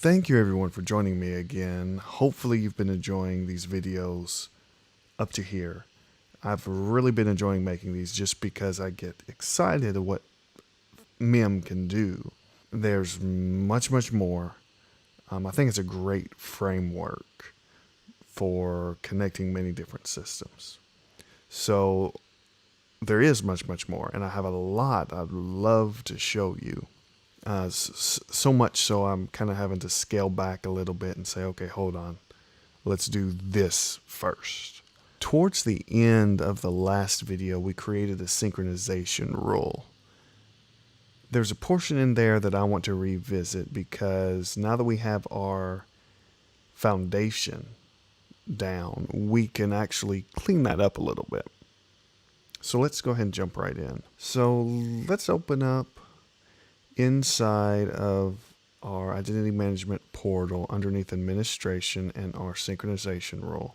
Thank you everyone for joining me again. Hopefully you've been enjoying these videos up to here. I've really been enjoying making these just because I get excited at what MIM can do. There's much more. I think it's a great framework for connecting many different systems. So there is much more, and I have a lot I'd love to show you. So much so I'm kind of having to scale back a little bit and say, okay, hold on. Let's do this first. Towards the end of the last video, we created a synchronization rule. There's a portion in there that I want to revisit because now that we have our foundation down, we can actually clean that up a little bit. So let's go ahead and jump right in. So let's open up inside of our identity management portal underneath administration and our synchronization rule.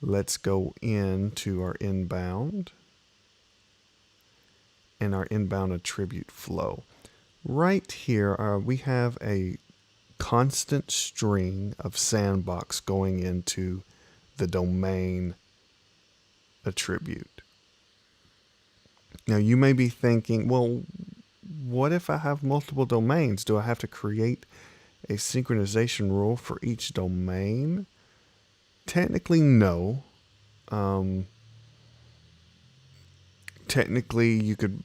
Let's go into our inbound and our inbound attribute flow. Right here, we have a constant string of sandbox going into the domain attribute. Now you may be thinking, well, what if I have multiple domains? Do I have to create a synchronization rule for each domain? Technically, no. Technically, you could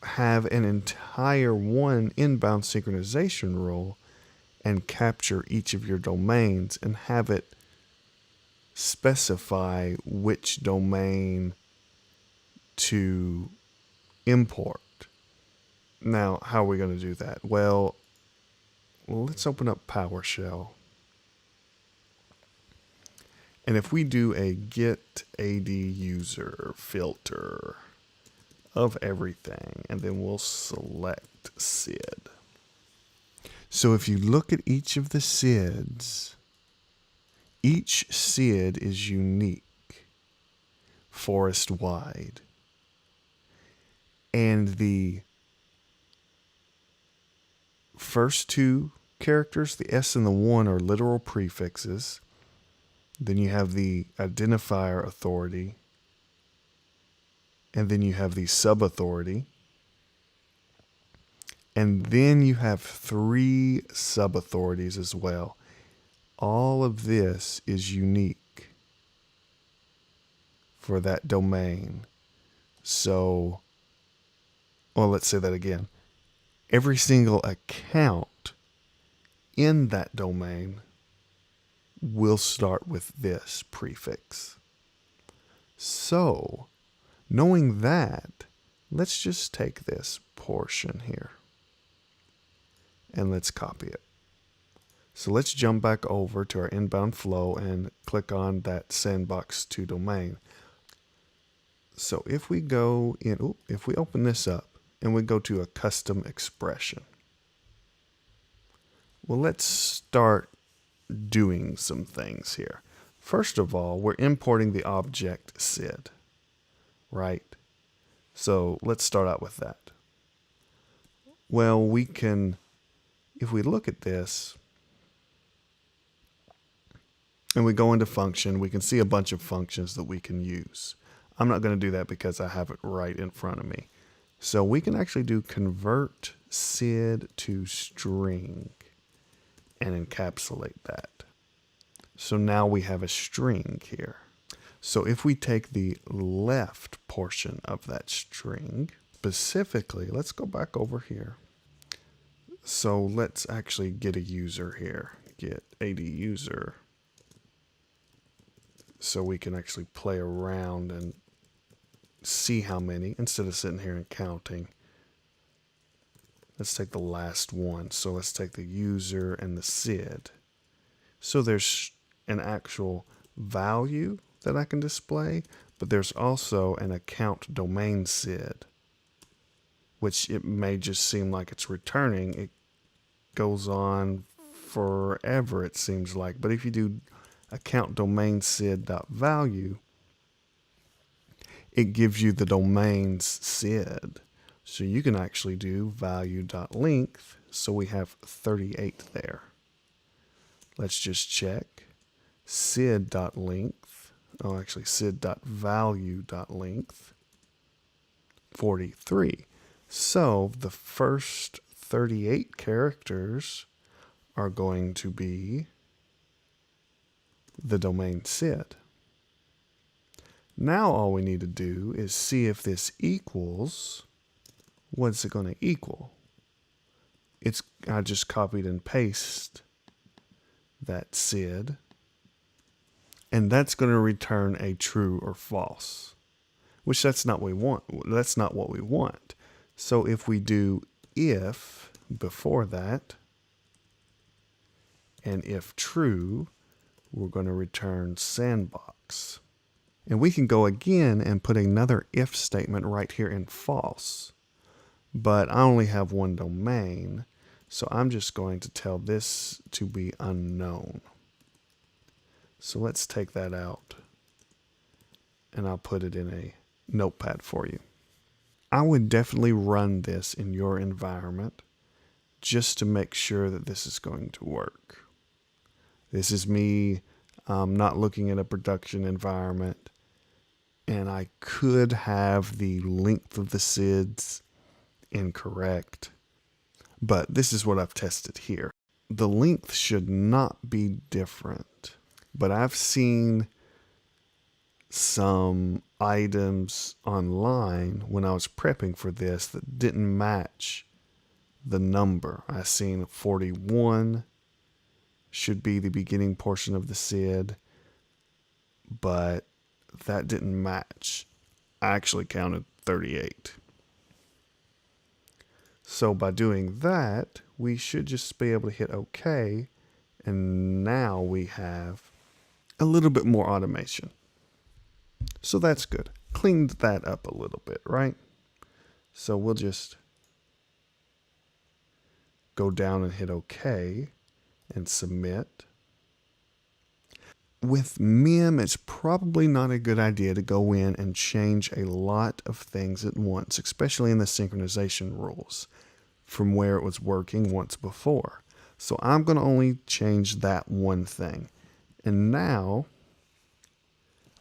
have an entire one inbound synchronization rule and capture each of your domains and have it specify which domain to import. Now, how are we going to do that? Well, let's open up PowerShell. And if we do a get AD user filter of everything, and then we'll select SID. So if you look at each of the SIDs, each SID is unique forest-wide. And the first two characters, the S and the 1, are literal prefixes. Then you have the identifier authority. And then you have the sub-authority. And then you have 3 sub-authorities as well. All of this is unique for that domain. So, well, let's say that again. Every single account in that domain will start with this prefix. So, knowing that, let's just take this portion here and let's copy it. So let's jump back over to our inbound flow and click on that sandbox to domain. So if we go in, if we open this up and we go to a custom expression, well, let's start doing some things here. First of all, we're importing the object SID, right? So let's start out with that. Well, we can, if we look at this and we go into function, we can see a bunch of functions that we can use. I'm not going to do that because I have it right in front of me. So we can actually do convert SID to string and encapsulate that. So now we have a string here. So if we take the left portion of that string, specifically, let's go back over here. So let's actually get a user here, get AD user. So we can actually play around and see how many, instead of sitting here and counting. Let's take the last one. So let's take the user and the SID. So there's an actual value that I can display, but there's also an account domain SID, which it may just seem like it's returning. It goes on forever, it seems like. But if you do account domain SID.value, it gives you the domain's SID. So you can actually do value.length So we have 38 there. Let's just check. sid.length, actually sid.value.length, 43. So the first 38 characters are going to be the domain sid. Now all we need to do is see if this equals, what's it going to equal? I just copied and pasted that sid, and that's going to return a true or false, which that's not what we want. That's not what we want. So if we do if before that, and if true, we're going to return sandbox. And we can go again and put another if statement right here in false. But I only have one domain, so I'm just going to tell this to be unknown. So let's take that out, and I'll put it in a notepad for you. I would definitely run this in your environment just to make sure that this is going to work. This is me not looking at a production environment, and I could have the length of the SIDs incorrect, but this is what I've tested here. The length should not be different, but I've seen some items online when I was prepping for this that didn't match the number. I seen 41 should be the beginning portion of the SID, but that didn't match. I actually counted 38. So by doing that, we should just be able to hit OK, and now we have a little bit more automation. So that's good. Cleaned that up a little bit, right? So we'll just go down and hit OK and submit. With MIM, it's probably not a good idea to go in and change a lot of things at once, especially in the synchronization rules from where it was working once before. So I'm going to only change that one thing. And now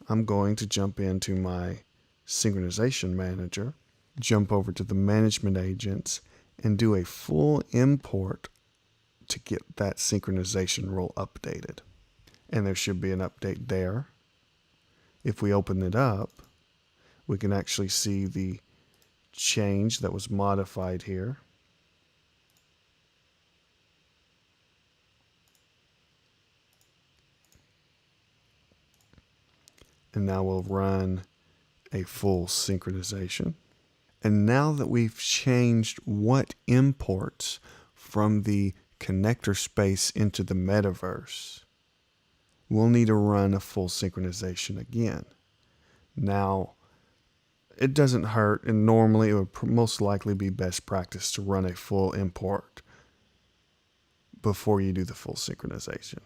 I'm going to jump into my synchronization manager, jump over to the management agents, and do a full import to get that synchronization rule updated. And there should be an update there. If we open it up, we can actually see the change that was modified here. And now we'll run a full synchronization. And now that we've changed what imports from the connector space into the metaverse, we'll need to run a full synchronization again. Now, it doesn't hurt, and normally it would most likely be best practice to run a full import before you do the full synchronization.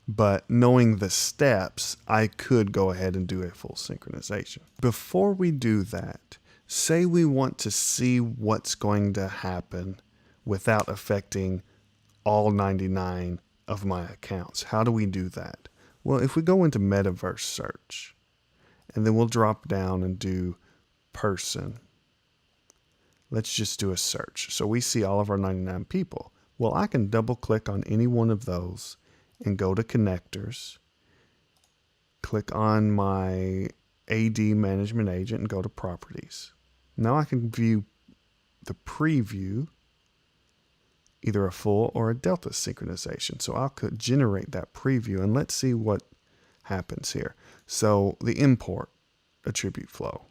But knowing the steps, I could go ahead and do a full synchronization. Before we do that, say we want to see what's going to happen without affecting all 99 of my accounts. How do we do that? Well, if we go into metaverse search, and then we'll drop down and do person. Let's just do a search. So we see all of our 99 people. Well, I can double click on any one of those and go to connectors, click on my AD management agent and go to properties. Now I can view the preview, either a full or a delta synchronization. So I'll generate that preview, and let's see what happens here. So the import attribute flow,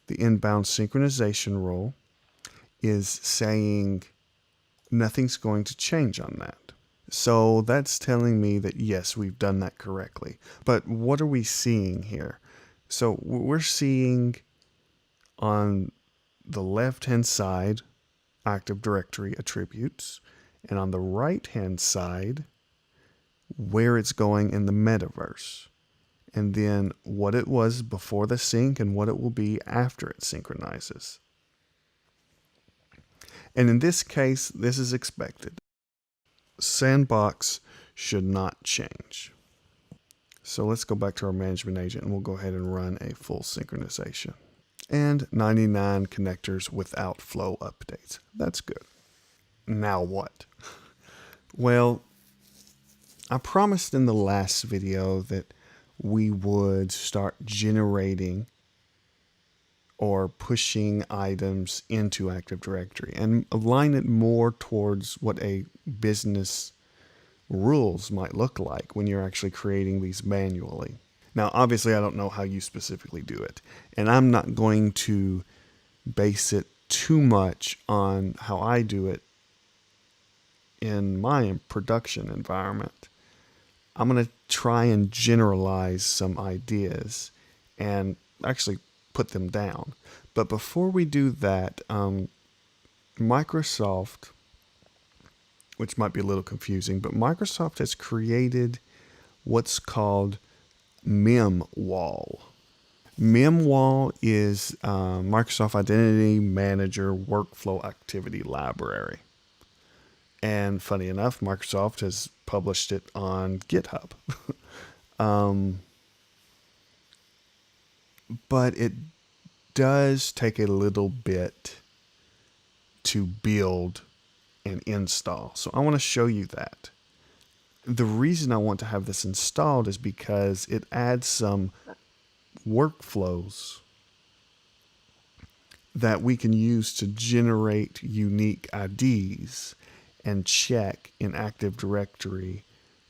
the inbound synchronization rule is saying nothing's going to change on that. So that's telling me that yes, we've done that correctly. But what are we seeing here? So we're seeing on the left-hand side, Active Directory attributes, and on the right-hand side, where it's going in the metaverse, and then what it was before the sync and what it will be after it synchronizes. And in this case, this is expected. Sandbox should not change. So let's go back to our management agent and we'll go ahead and run a full synchronization. And 99 connectors without flow updates. That's good. Now what? Well, I promised in the last video that we would start generating or pushing items into Active Directory and align it more towards what a business rules might look like when you're actually creating these manually. Now, obviously, I don't know how you specifically do it, and I'm not going to base it too much on how I do it in my production environment. I'm going to try and generalize some ideas and actually put them down. But before we do that, Microsoft, which might be a little confusing, but Microsoft has created what's called MIMWAL. MIMWAL is Microsoft Identity Manager Workflow Activity Library. And funny enough, Microsoft has published it on GitHub. But it does take a little bit to build and install. So I want to show you that. The reason I want to have this installed is because it adds some workflows that we can use to generate unique IDs and check in Active Directory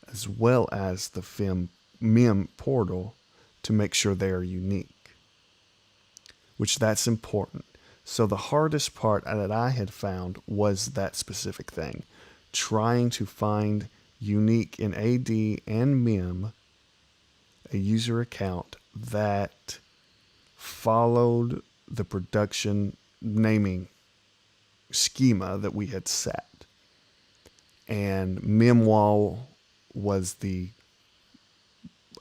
as well as the MIM Portal to make sure they are unique, which that's important. So the hardest part that I had found was that specific thing, trying to find unique in AD and MIM, a user account that followed the production naming schema that we had set. And MIMWAL was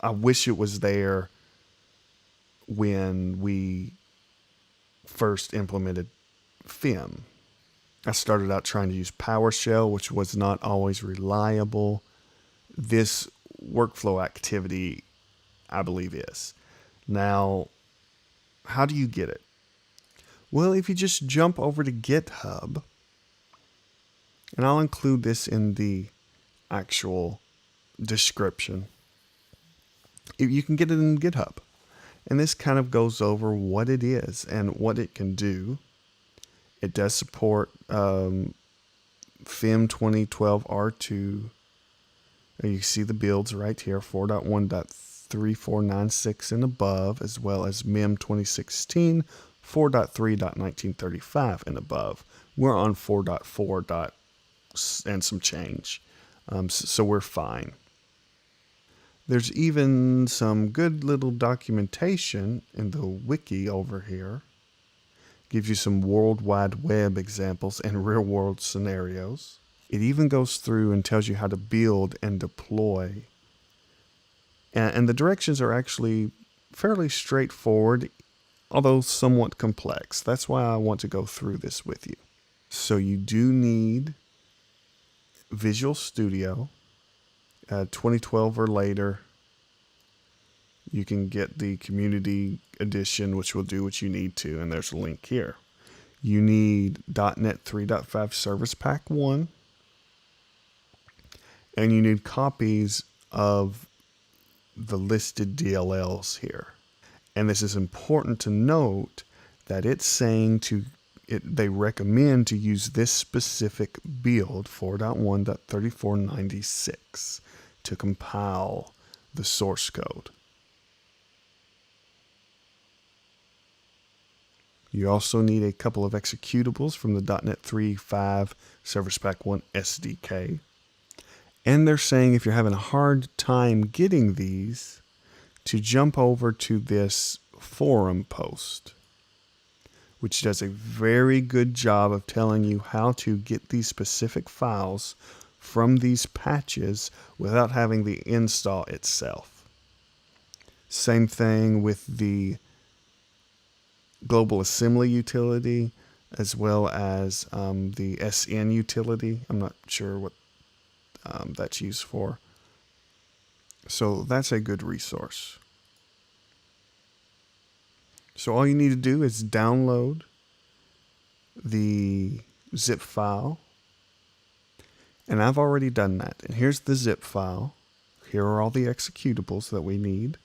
I wish it was there when we first implemented FIM. I started out trying to use PowerShell, which was not always reliable. This workflow activity, I believe, is. Now, how do you get it? Well, if you just jump over to GitHub, and I'll include this in the actual description, you can get it in GitHub. And this kind of goes over what it is and what it can do. It does support FIM 2012 R2. You see the builds right here, 4.1.3496 and above, as well as MIM 2016, 4.3.1935 and above. We're on 4.4. And some change. So we're fine. There's even some good little documentation in the wiki over here. Gives you some World Wide Web examples and real world scenarios. It even goes through and tells you how to build and deploy. And the directions are actually fairly straightforward, although somewhat complex. That's why I want to go through this with you. So you do need Visual Studio, 2012 or later. You can get the community edition, which will do what you need to, and there's a link here. You need .NET 3.5 Service Pack 1, and you need copies of the listed DLLs here. And this is important to note that it's saying they recommend to use this specific build, 4.1.3496, to compile the source code. You also need a couple of executables from the .NET 3.5 Service Pack 1 SDK. And they're saying if you're having a hard time getting these, to jump over to this forum post, which does a very good job of telling you how to get these specific files from these patches without having the install itself. Same thing with the global assembly utility. as well as the SN utility. I'm not sure what that's used for. So that's a good resource. So all you need to do is download the zip file. And I've already done that. And here's the zip file. Here are all the executables that we need.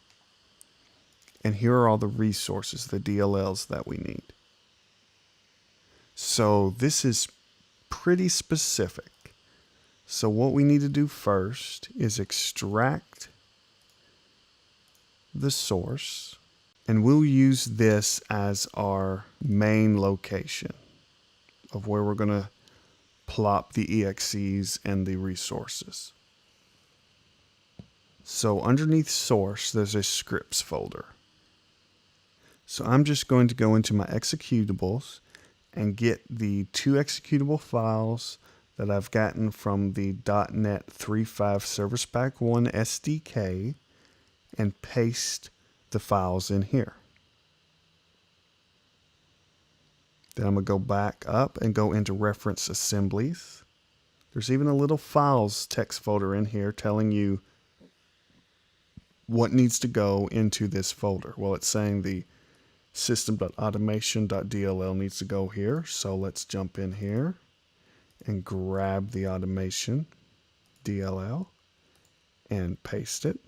And here are all the resources, the DLLs that we need. So this is pretty specific. So what we need to do first is extract the source. And we'll use this as our main location of where we're going to plop the EXEs and the resources. So underneath source, there's a scripts folder. So I'm just going to go into my executables and get the 2 executable files that I've gotten from the .NET 3.5 Service Pack 1 SDK and paste the files in here. Then I'm going to go back up and go into reference assemblies. There's even a little files text folder in here telling you what needs to go into this folder. Well, it's saying the system.automation.dll needs to go here. So let's jump in here and grab the automation DLL and paste it.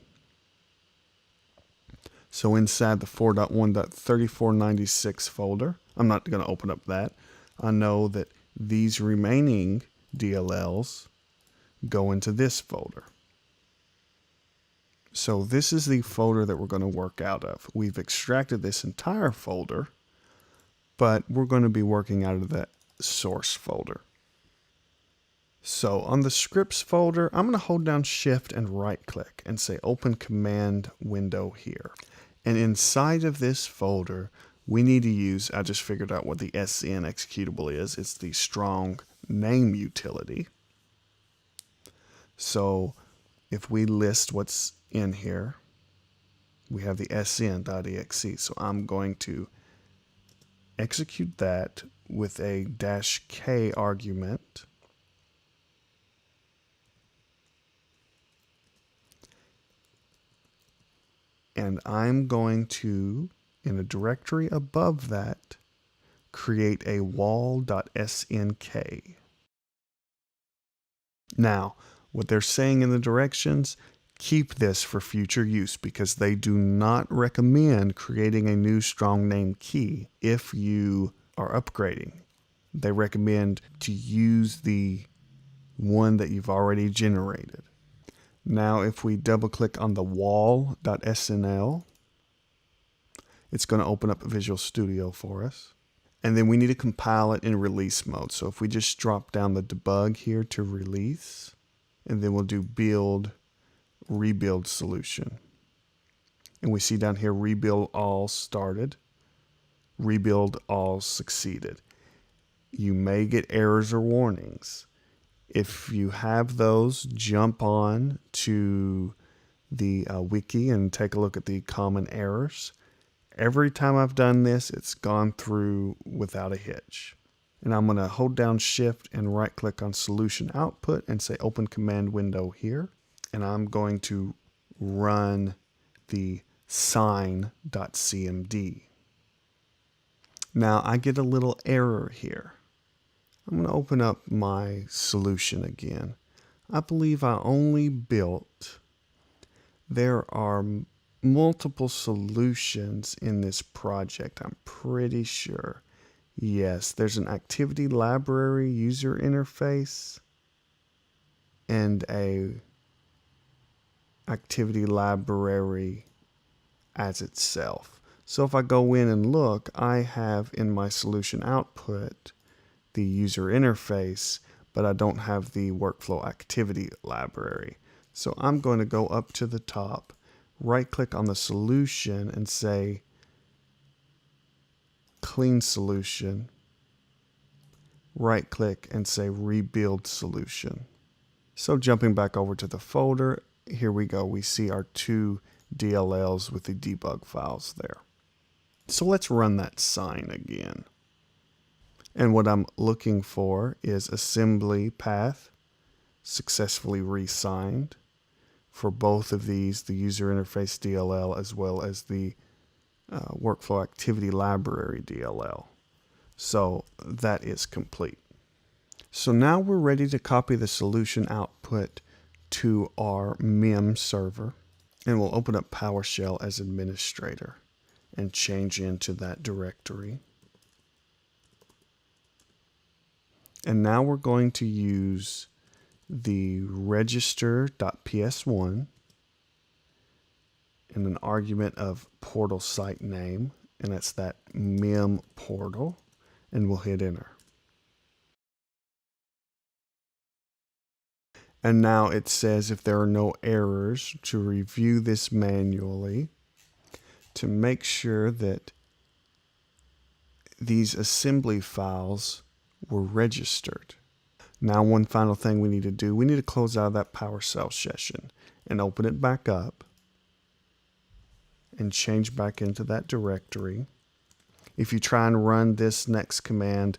So inside the 4.1.3496 folder, I'm not going to open up that. I know that these remaining DLLs go into this folder. So this is the folder that we're going to work out of. We've extracted this entire folder, but we're going to be working out of that source folder. So on the scripts folder, I'm going to hold down Shift and right click and say open command window here. And inside of this folder, we need to use, I just figured out what the SN executable is. It's the strong name utility. So if we list what's in here, we have the sn.exe. So I'm going to execute that with a -k argument. And I'm going to, in a directory above that, create a wall.snk. Now, what they're saying in the directions, keep this for future use because they do not recommend creating a new strong name key if you are upgrading. They recommend to use the one that you've already generated. Now, if we double click on the wall.snl, it's going to open up Visual Studio for us. And then we need to compile it in release mode. So if we just drop down the debug here to release, and then we'll do build, rebuild solution. And we see down here, rebuild all started, rebuild all succeeded. You may get errors or warnings. If you have those, jump on to the wiki and take a look at the common errors. Every time I've done this, it's gone through without a hitch. And I'm going to hold down Shift and right click on Solution Output and say Open Command Window here. And I'm going to run the sign.cmd. Now I get a little error here. I'm going to open up my solution again. I believe I only built, there are multiple solutions in this project, I'm pretty sure. Yes, there's an activity library user interface and a activity library as itself. So if I go in and look, I have in my solution output the user interface, but I don't have the workflow activity library. So I'm going to go up to the top, right click on the solution and say clean solution, right click and say rebuild solution. So jumping back over to the folder, here we go. We see our 2 DLLs with the debug files there. So let's run that sign again. And what I'm looking for is assembly path successfully re-signed for both of these, the user interface DLL as well as the workflow activity library DLL. So that is complete. So now we're ready to copy the solution output to our MIM server, and we'll open up PowerShell as administrator and change into that directory. And now we're going to use the register.ps1 and an argument of portal site name, and that's that MIM Portal, and we'll hit enter. And now it says if there are no errors, to review this manually to make sure that these assembly files were registered. Now one final thing we need to do, we need to close out of that PowerShell session and open it back up and change back into that directory. If you try and run this next command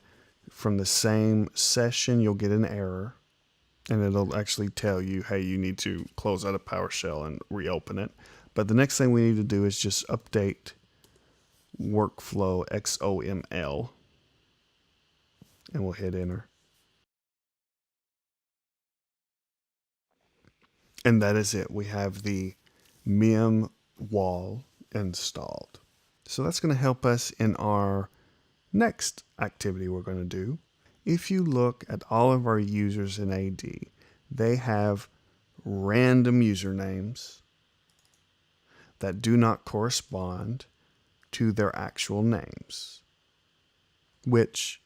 from the same session, you'll get an error. And it'll actually tell you, hey, you need to close out of PowerShell and reopen it. But the next thing we need to do is just update workflow XOML. And we'll hit enter. And that is it. We have the MIMWAL installed. So that's going to help us in our next activity we're going to do. If you look at all of our users in AD, they have random usernames that do not correspond to their actual names, which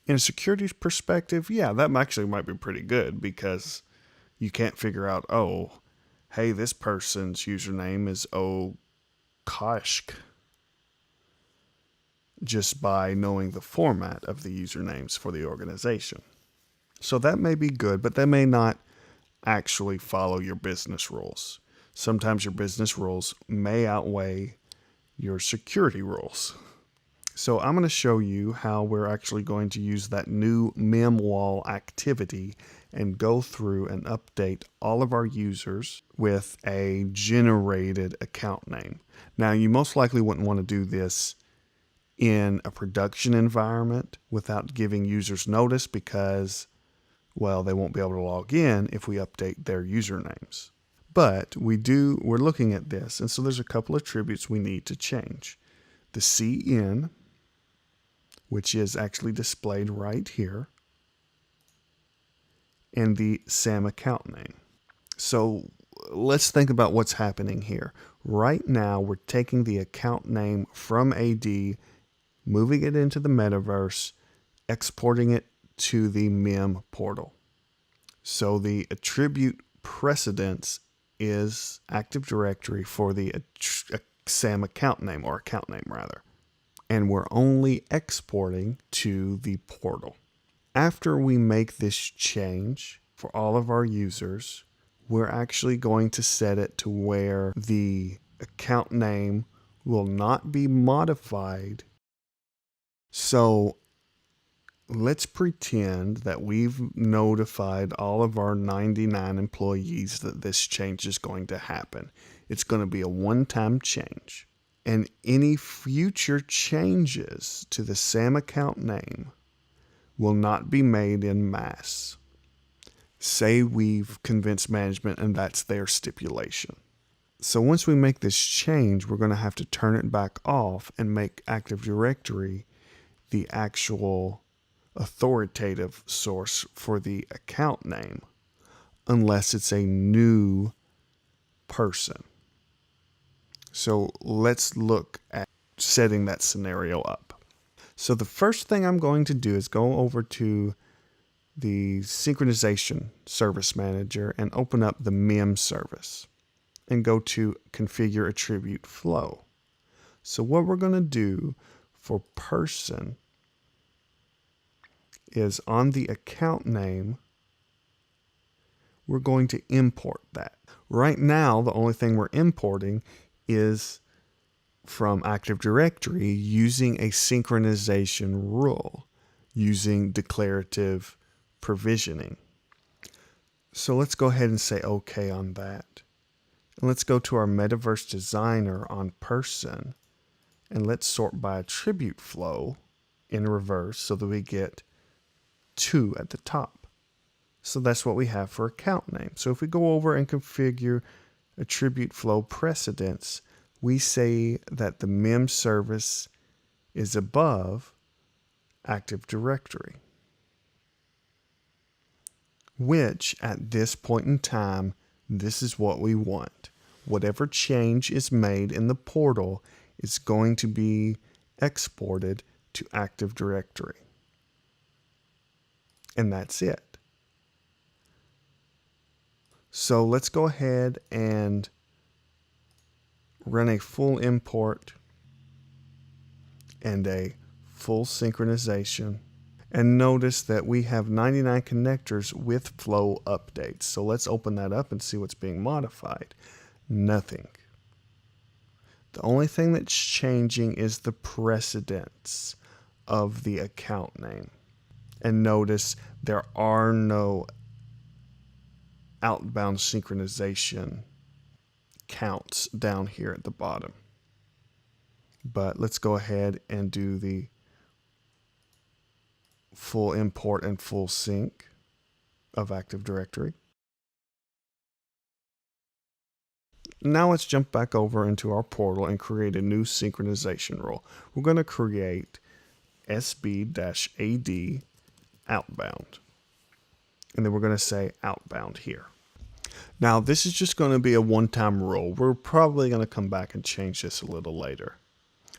in a security perspective, yeah, that actually might be pretty good because you can't figure out, oh, hey, this person's username is Okashk just by knowing the format of the usernames for the organization. So that may be good, but that may not actually follow your business rules. Sometimes your business rules may outweigh your security rules. So I'm going to show you how we're actually going to use that new MIMWAL activity and go through and update all of our users with a generated account name. Now, you most likely wouldn't want to do this in a production environment without giving users notice because, well, they won't be able to log in if we update their usernames. But we're looking at this, and so there's a couple of attributes we need to change. The CN, which is actually displayed right here, and the SAM account name. So let's think about what's happening here. Right now, we're taking the account name from AD, moving it into the metaverse, exporting it to the MIM portal. So the attribute precedence is Active Directory for the SAM account name, or account name rather. And we're only exporting to the portal. After we make this change for all of our users, we're actually going to set it to where the account name will not be modified. So let's pretend that we've notified all of our 99 employees that this change is going to happen. It's going to be a one-time change. And any future changes to the SAM account name will not be made en masse. Say we've convinced management and that's their stipulation. So once we make this change, we're going to have to turn it back off and make Active Directory the actual authoritative source for the account name, unless it's a new person. So let's look at setting that scenario up. So the first thing I'm going to do is go over to the Synchronization Service Manager and open up the MIM service and go to Configure Attribute Flow. So what we're going to do for person is on the account name, we're going to import that. Right now, the only thing we're importing is from Active Directory using a synchronization rule. using declarative provisioning. So let's go ahead and say OK on that. And let's go to our metaverse designer on person, and let's sort by attribute flow in reverse so that we get 2 at the top. So that's what we have for account name. So if we go over and configure attribute flow precedence, we say that the MIM service is above Active Directory, which at this point in time, this is what we want. Whatever change is made in the portal is going to be exported to Active Directory. And that's it. So let's go ahead and run a full import and a full synchronization. And notice that we have 99 connectors with flow updates. So let's open that up and see what's being modified. Nothing. The only thing that's changing is the precedence of the account name. And notice there are no outbound synchronization counts down here at the bottom. But let's go ahead and do the full import and full sync of Active Directory. Now let's jump back over into our portal and create a new synchronization role. We're going to create SB-AD outbound. And then we're going to say outbound here. Now this is just going to be a one-time role. We're probably going to come back and change this a little later.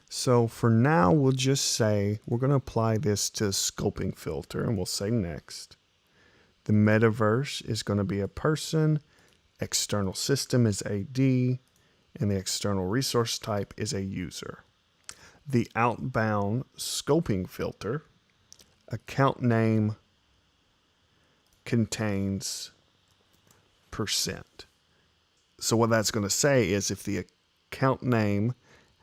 So for now, we'll just say we're going to apply this to scoping filter, and we'll say next. The metaverse is going to be a person, external system is AD, and the external resource type is a user. The outbound scoping filter, account name contains percent. So what that's going to say is if the account name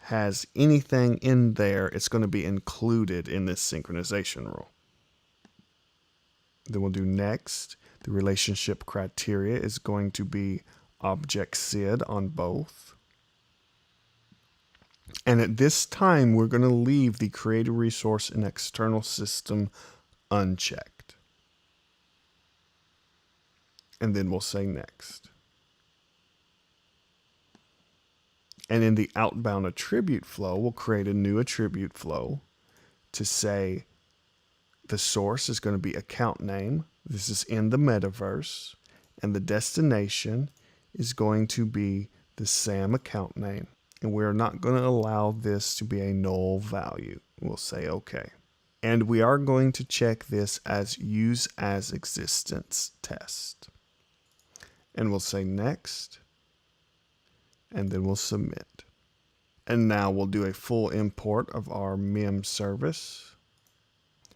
has anything in there, it's going to be included in this synchronization rule. Then we'll do next. The relationship criteria is going to be object SID on both. And at this time, we're going to leave the create a resource and external system unchecked. And then we'll say next. And in the outbound attribute flow, we'll create a new attribute flow to say the source is going to be account name. This is in the metaverse. And the destination is going to be the SAM account name. And we're not going to allow this to be a null value. We'll say OK. And we are going to check this as use as existence test. And we'll say next. And then we'll submit. And now we'll do a full import of our MIM service.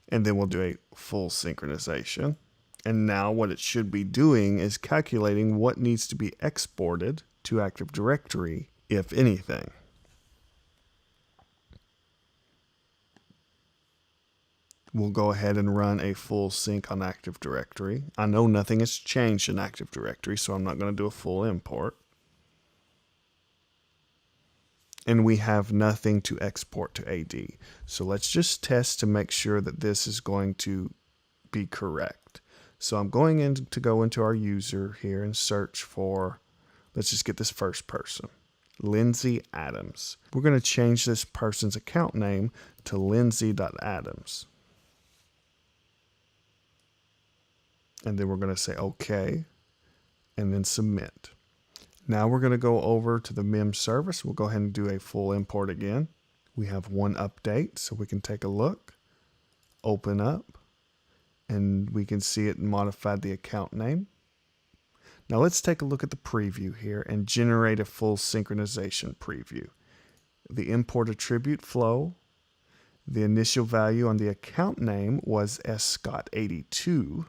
And then we'll do a full synchronization. And now what it should be doing is calculating what needs to be exported to Active Directory, if anything. We'll go ahead and run a full sync on Active Directory. I know nothing has changed in Active Directory, so I'm not going to do a full import. And we have nothing to export to AD. So let's just test to make sure that this is going to be correct. So I'm going in to go into our user here and search for, let's just get this first person, Lindsay Adams. We're going to change this person's account name to lindsay.adams. And then we're going to say OK and then submit. Now we're going to go over to the MIM service. We'll go ahead and do a full import again. We have one update, so we can take a look, open up, and we can see it modified the account name. Now let's take a look at the preview here and generate a full synchronization preview. The import attribute flow, the initial value on the account name was Scott82.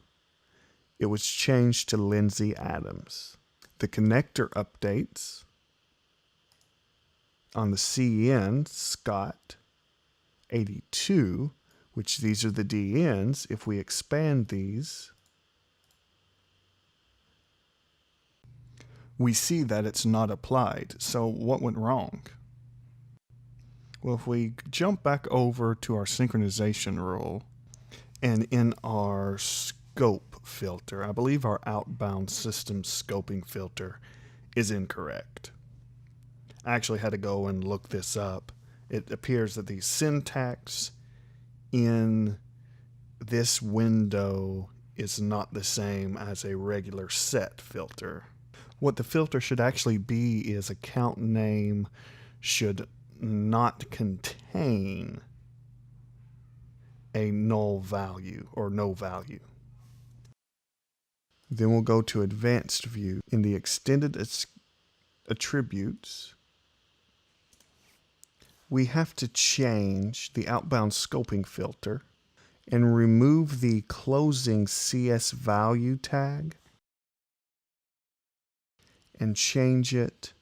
It was changed to Lindsay Adams. The connector updates on the CN, Scott 82, which these are the DNs. If we expand these, we see that it's not applied. So what went wrong? Well, if we jump back over to our synchronization rule, and in our scope filter, I believe our outbound system scoping filter is incorrect. I actually had to go and look this up. It appears that the syntax in this window is not the same as a regular set filter. What the filter should actually be is account name should not contain a null value or no value. Then we'll go to advanced view. In the extended attributes, we have to change the outbound scoping filter and remove the closing CS value tag and change it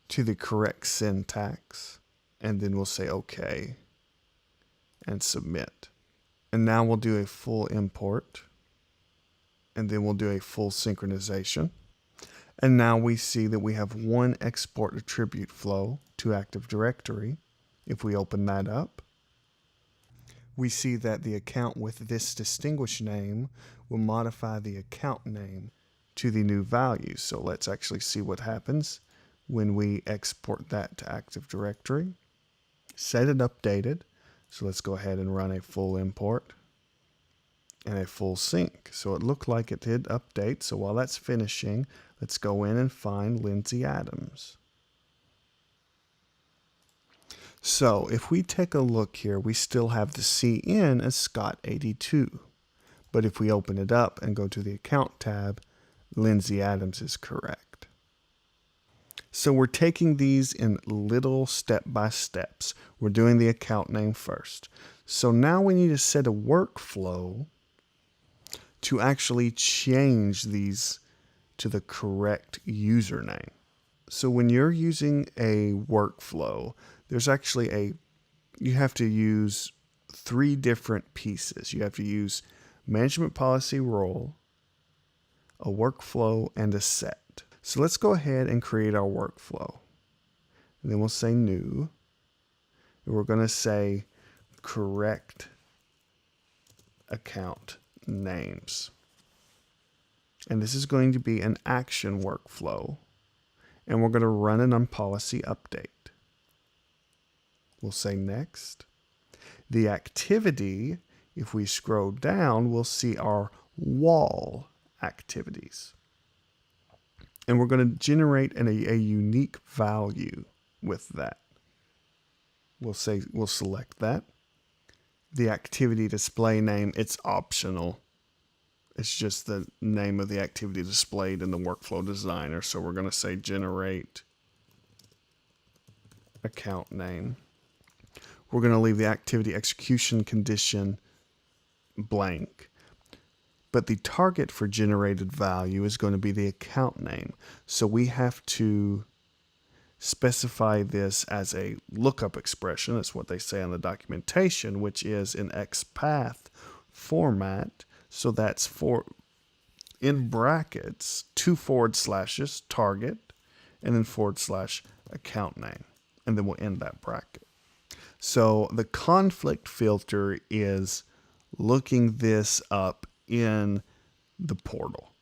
to the correct syntax. And then we'll say OK and submit. And now we'll do a full import, and then we'll do a full synchronization. And now we see that we have one export attribute flow to Active Directory. If we open that up, we see that the account with this distinguished name will modify the account name to the new value. So let's actually see what happens when we export that to Active Directory. Set it updated. So let's go ahead and run a full import and a full sync. So it looked like it did update. So while that's finishing, let's go in and find Lindsay Adams. So if we take a look here, we still have the CN as Scott82. But if we open it up and go to the account tab, Lindsay Adams is correct. So we're taking these in little step-by-steps. We're doing the account name first. So now we need to set a workflow to actually change these to the correct username. So when you're using a workflow, there's actually you have to use 3 different pieces. You have to use management policy role, a workflow, and a set. So let's go ahead and create our workflow. And then we'll say new. And we're going to say correct account names. And this is going to be an action workflow. And we're going to run it on policy update. We'll say next. The activity, if we scroll down, we'll see our wall activities. And we're going to generate a unique value with that. We'll select that. The activity display name, it's optional. It's just the name of the activity displayed in the workflow designer. So we're going to say generate account name. We're going to leave the activity execution condition blank. But the target for generated value is going to be the account name. So we have to specify this as a lookup expression. That's what they say on the documentation, which is in XPath format. So that's in brackets, 2 forward slashes, target, and then / account name. And then we'll end that bracket. So the conflict filter is looking this up in the portal.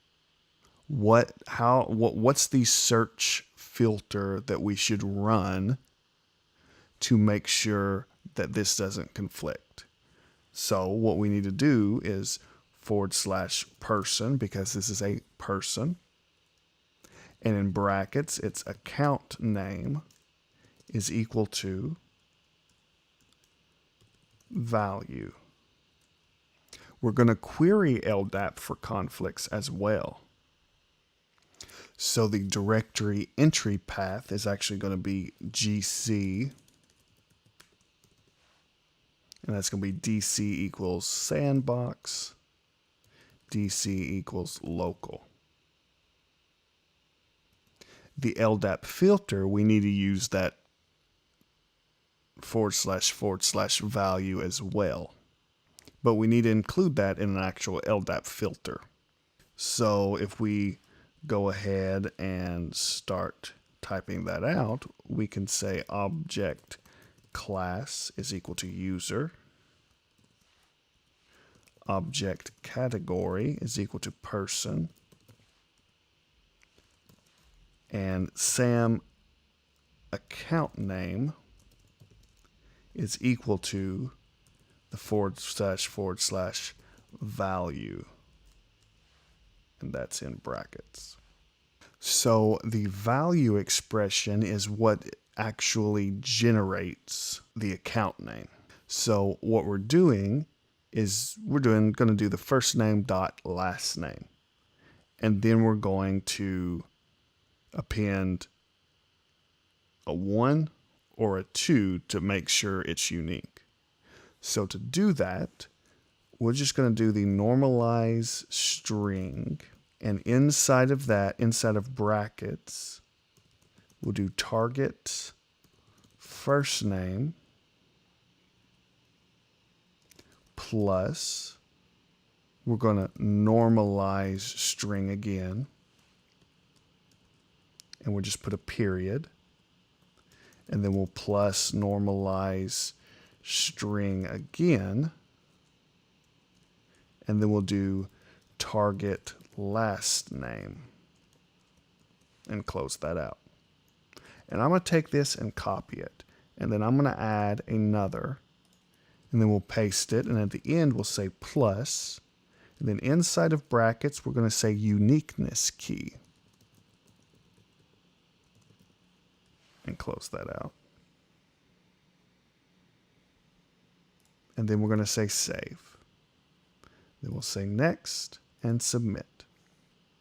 What's the search filter that we should run to make sure that this doesn't conflict? So what we need to do is / person, because this is a person. And in brackets, its account name is equal to value. We're going to query LDAP for conflicts as well. So the directory entry path is actually going to be GC. And that's going to be DC equals sandbox, DC equals local. The LDAP filter, we need to use that / value as well. But we need to include that in an actual LDAP filter. So if we go ahead and start typing that out, we can say object class is equal to user. Object category is equal to person. And SAM account name is equal to the / value. And that's in brackets. So the value expression is what actually generates the account name. So what we're doing is going to do the first name dot last name. And then we're going to append a 1 or a 2 to make sure it's unique. So to do that, we're just going to do the normalize string. And inside of that, inside of brackets, we'll do target first name plus, we're going to normalize string again. And we'll just put a period. And then we'll plus normalize string again. And then we'll do target last name and close that out. And I'm going to take this and copy it. And then I'm going to add another. And then we'll paste it. And at the end, we'll say plus. And then inside of brackets, we're going to say uniqueness key. And close that out. And then we're going to say save. Then we'll say next and submit.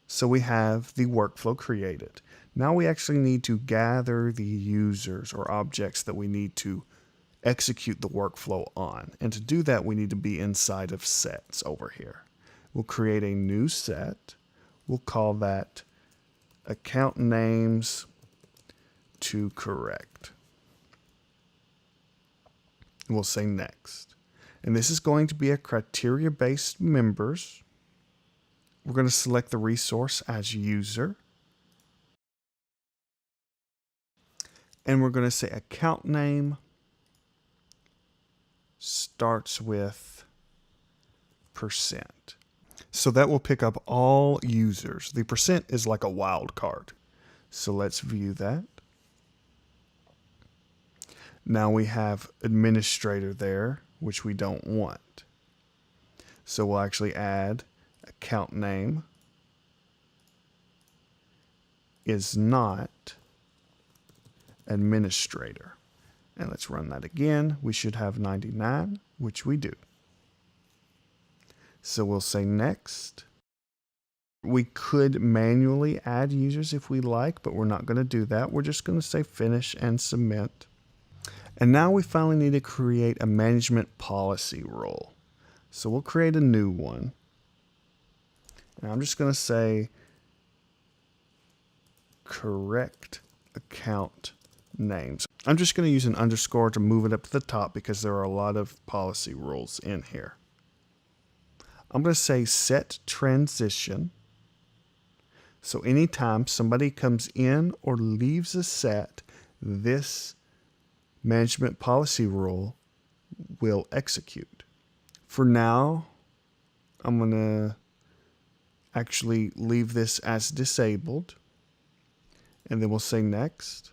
So we have the workflow created. Now we actually need to gather the users or objects that we need to execute the workflow on. And to do that, we need to be inside of sets over here. We'll create a new set. We'll call that account names to correct. We'll say next. And this is going to be a criteria-based members. We're going to select the resource as user. And we're going to say account name starts with %. So that will pick up all users. The % is like a wild card. So let's view that. Now we have administrator there, which we don't want. So we'll actually add account name is not administrator. And let's run that again. We should have 99, which we do. So we'll say next. We could manually add users if we like, but we're not going to do that. We're just going to say finish and submit. And now we finally need to create a management policy role. So we'll create a new one. And I'm just going to say correct account names. I'm just going to use an underscore to move it up to the top because there are a lot of policy rules in here. I'm going to say set transition. So anytime somebody comes in or leaves a set, this management policy rule will execute. For now, I'm going to actually leave this as disabled. And then we'll say next.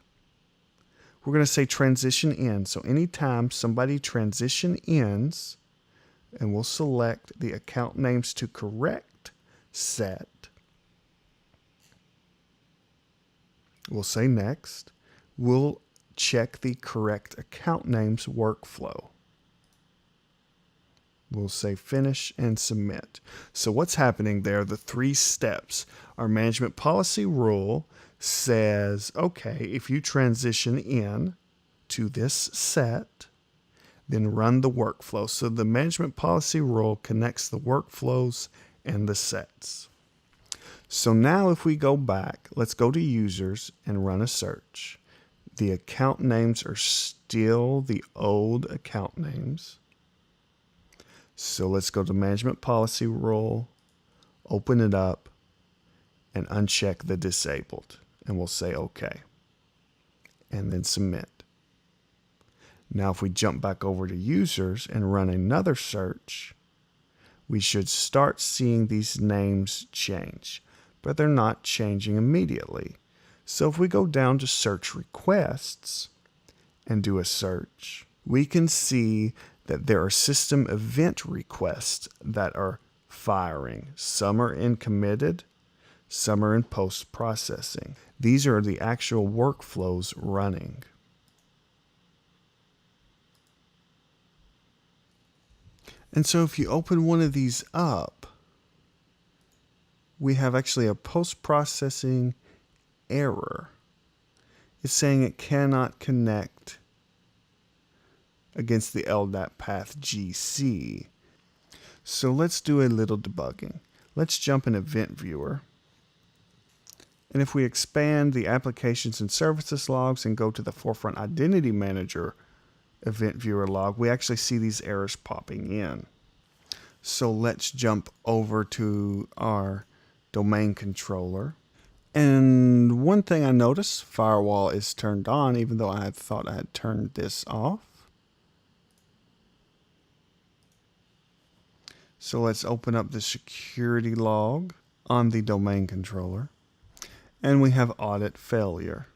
We're going to say transition in. So anytime somebody transition ends, and we'll select the account names to correct set. We'll say next. We'll check the correct account names workflow. We'll say finish and submit. So what's happening there, the 3 steps. Our management policy rule says, okay, if you transition in to this set, then run the workflow. So the management policy rule connects the workflows and the sets. So now if we go back, let's go to users and run a search. The account names are still the old account names. So let's go to Management Policy Rule, open it up, and uncheck the disabled. And we'll say OK. And then submit. Now if we jump back over to users and run another search, we should start seeing these names change, but they're not changing immediately. So if we go down to search requests and do a search, we can see that there are system event requests that are firing. Some are in committed, some are in post-processing. These are the actual workflows running. And so if you open one of these up, we have actually a post-processing error. It's saying it cannot connect against the LDAP path GC. So let's do a little debugging. Let's jump in Event Viewer. And if we expand the Applications and Services logs and go to the Forefront Identity Manager Event Viewer log, we actually see these errors popping in. So let's jump over to our domain controller. And one thing I noticed, firewall is turned on, even though I had thought I had turned this off. So let's open up the security log on the domain controller. And we have audit failure.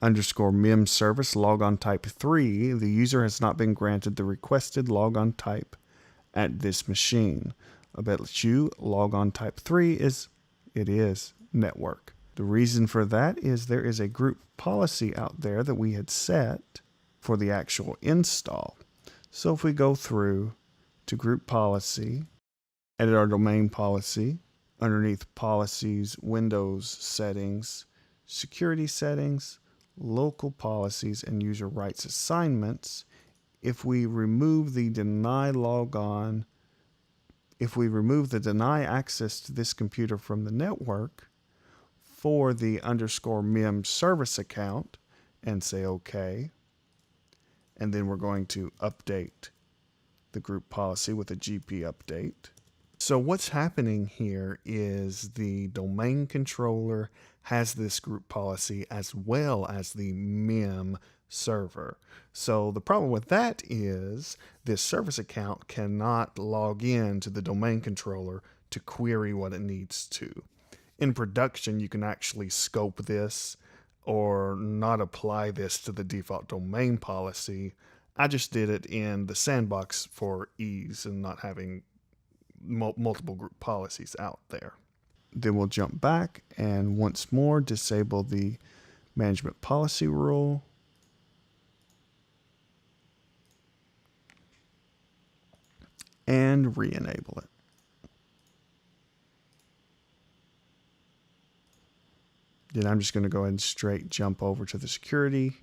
Underscore MIM service logon type 3, the user has not been granted the requested logon type at this machine. I bet you logon type 3 is network. The reason for that is there is a group policy out there that we had set for the actual install. So if we go through to group policy, edit our domain policy, underneath policies, Windows settings, security settings, local policies, and user rights assignments, if we remove the deny logon, if we remove the deny access to this computer from the network for the underscore MIM service account and say OK, and then we're going to update the group policy with a GP update. So what's happening here is the domain controller has this group policy as well as the MIM server. So the problem with that is this service account cannot log in to the domain controller to query what it needs to. In production, you can actually scope this or not apply this to the default domain policy. I just did it in the sandbox for ease and not having multiple group policies out there. Then we'll jump back and once more disable the management policy rule. And re-enable it. Then I'm just going to go ahead and straight jump over to the security.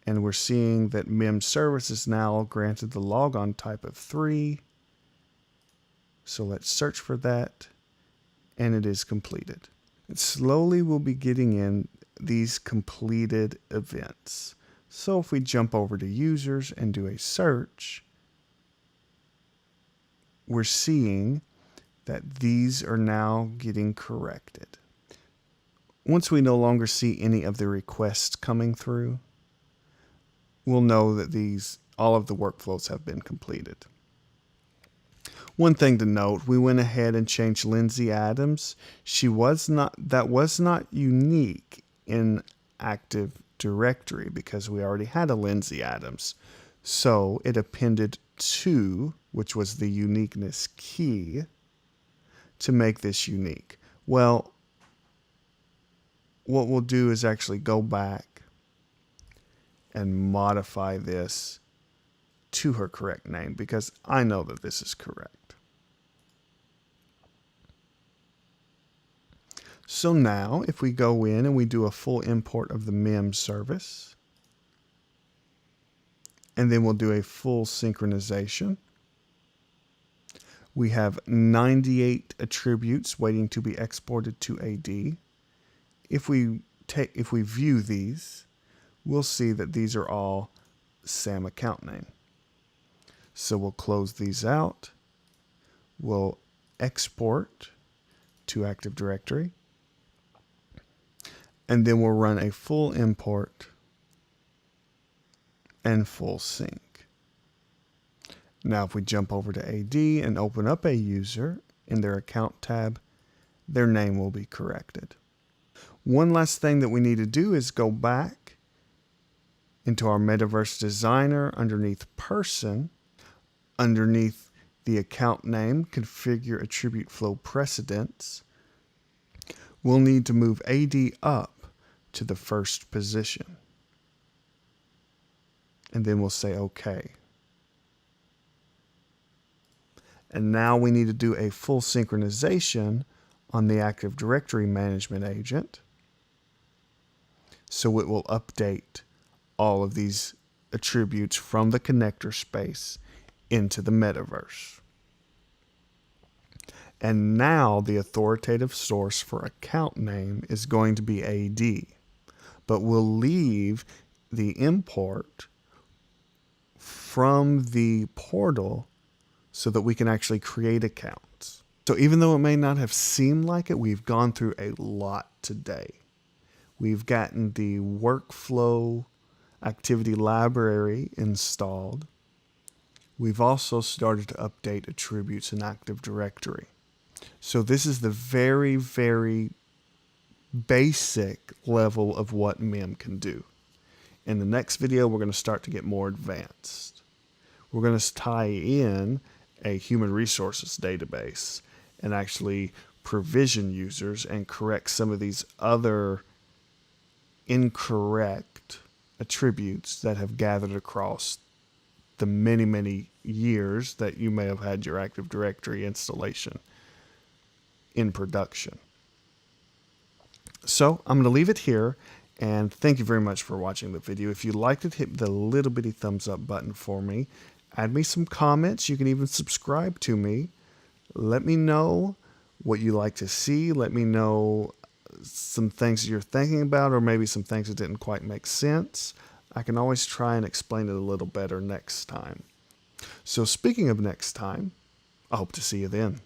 And we're seeing that MIM service is now granted the logon type of 3. So let's search for that. And it is completed. And slowly we'll be getting in these completed events. So if we jump over to users and do a search, we're seeing that these are now getting corrected. Once we no longer see any of the requests coming through, we'll know that all of the workflows have been completed. One thing to note, we went ahead and changed Lindsay Adams. That was not unique in Active Directory because we already had a Lindsay Adams. So it appended 2, which was the uniqueness key, to make this unique. Well, what we'll do is actually go back and modify this to her correct name because I know that this is correct. So now if we go in and we do a full import of the MIM service, and then we'll do a full synchronization. We have 98 attributes waiting to be exported to AD. If we if we view these, we'll see that these are all SAM account name. So we'll close these out. We'll export to Active Directory. And then we'll run a full import and full sync. Now if we jump over to AD and open up a user in their account tab, their name will be corrected. One last thing that we need to do is go back into our Metaverse Designer underneath Person, underneath the account name, configure attribute flow precedence. We'll need to move AD up to the first position. And then we'll say OK. And now we need to do a full synchronization on the Active Directory Management Agent. So it will update all of these attributes from the connector space into the metaverse. And now the authoritative source for account name is going to be AD. But we'll leave the import from the portal so that we can actually create accounts. So even though it may not have seemed like it, we've gone through a lot today. We've gotten the workflow activity library installed. We've also started to update attributes in Active Directory. So this is the very, very basic level of what MIM can do. In the next video, we're going to start to get more advanced. We're going to tie in a human resources database and actually provision users and correct some of these other incorrect attributes that have gathered across the many, many years that you may have had your Active Directory installation in production. So I'm going to leave it here, and thank you very much for watching the video. If you liked it, hit the little bitty thumbs up button for me. Add me some comments. You can even subscribe to me. Let me know what you like to see. Let me know some things you're thinking about, or maybe some things that didn't quite make sense. I can always try and explain it a little better next time. So speaking of next time, I hope to see you then.